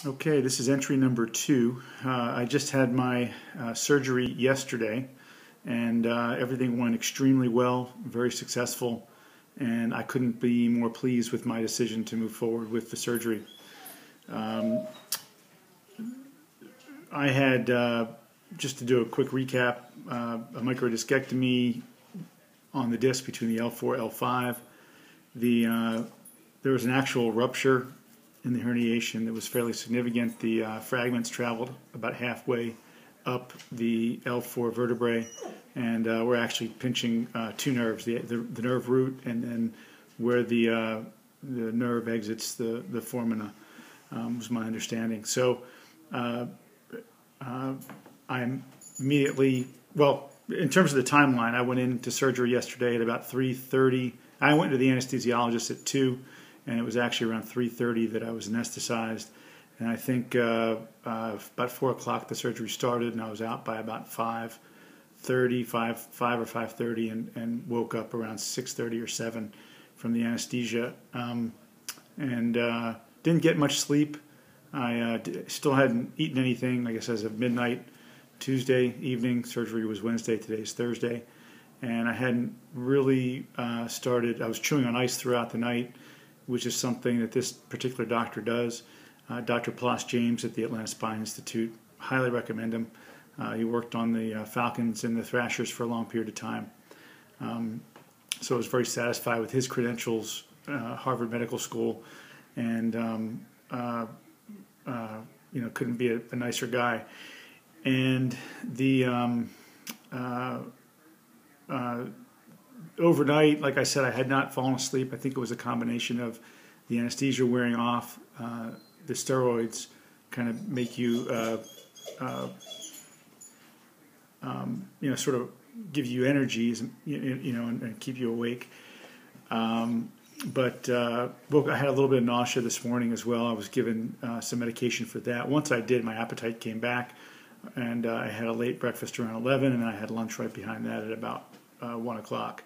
Okay, this is entry number 2. I just had my surgery yesterday, and everything went extremely well, very successful, and I couldn't be more pleased with my decision to move forward with the surgery. I had, just to do a quick recap, a microdiscectomy on the disc between the L4 and L5. There was an actual rupture in the herniation that was fairly significant. The fragments traveled about halfway up the L4 vertebrae, and we're actually pinching two nerves, the nerve root and then where the nerve exits the foramina, was my understanding. So I'm immediately, well, in terms of the timeline, I went into surgery yesterday at about 3:30. I went to the anesthesiologist at 2. And it was actually around 3:30 that I was anesthetized. And I think about 4 o'clock the surgery started, and I was out by about 5:30, 5 or 5:30, and woke up around 6:30 or 7 from the anesthesia. Didn't get much sleep. I still hadn't eaten anything, I guess, as of midnight Tuesday evening. Surgery was Wednesday, today's Thursday. And I hadn't really started, I was chewing on ice throughout the night, which is something that this particular doctor does. Dr. James at the Atlanta Spine Institute, highly recommend him. He worked on the Falcons and the Thrashers for a long period of time. So I was very satisfied with his credentials, Harvard Medical School, and couldn't be a nicer guy. And the overnight, like I said, I had not fallen asleep. I think it was a combination of the anesthesia wearing off, the steroids kind of make you, sort of give you energies, and keep you awake. But I had a little bit of nausea this morning as well. I was given some medication for that. Once I did, my appetite came back, and I had a late breakfast around 11, and then I had lunch right behind that at about 1 o'clock.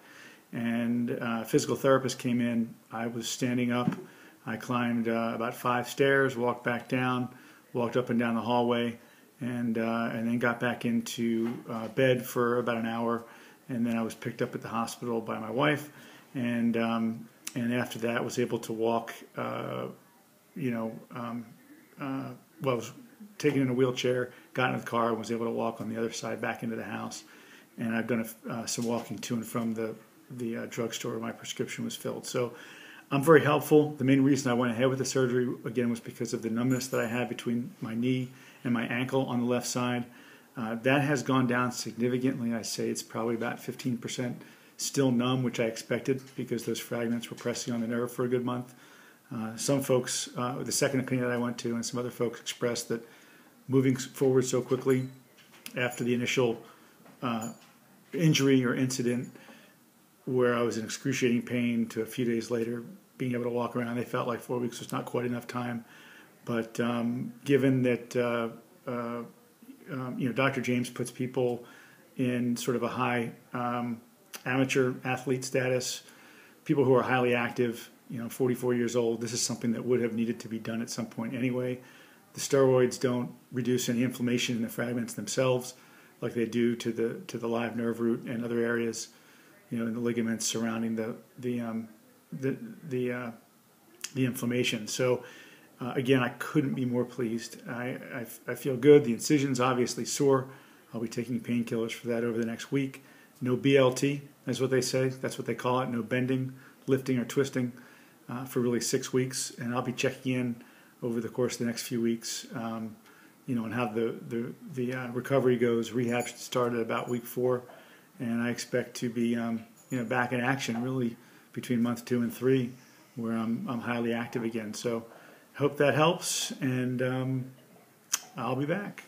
And a physical therapist came in. I was standing up. I climbed about 5 stairs, walked back down, walked up and down the hallway, and then got back into bed for about an hour. And then I was picked up at the hospital by my wife, and after that was able to walk. I was taken in a wheelchair, got in the car, and was able to walk on the other side back into the house. And I've done some walking to and from the drugstore where my prescription was filled. So I'm very helpful. The main reason I went ahead with the surgery, again, was because of the numbness that I had between my knee and my ankle on the left side. That has gone down significantly. I say it's probably about 15% still numb, which I expected because those fragments were pressing on the nerve for a good month. Some folks, the second opinion that I went to, and some other folks expressed that moving forward so quickly after the initial injury or incident where I was in excruciating pain to a few days later being able to walk around, they felt like 4 weeks was not quite enough time. But given that Dr. James puts people in sort of a high amateur athlete status, people who are highly active, 44 years old, this is something that would have needed to be done at some point anyway. The steroids don't reduce any inflammation in the fragments themselves like they do to the live nerve root and other areas, in the ligaments surrounding the inflammation. So again, I couldn't be more pleased. I feel good. The incision's obviously sore. I'll be taking painkillers for that over the next week. No BLT, is what they say. That's what they call it. No bending, lifting, or twisting for really 6 weeks. And I'll be checking in over the course of the next few weeks, and how the recovery goes. Rehab should start at about week 4, and I expect to be back in action really between month 2 and 3, where I'm highly active again. So I hope that helps, and I'll be back.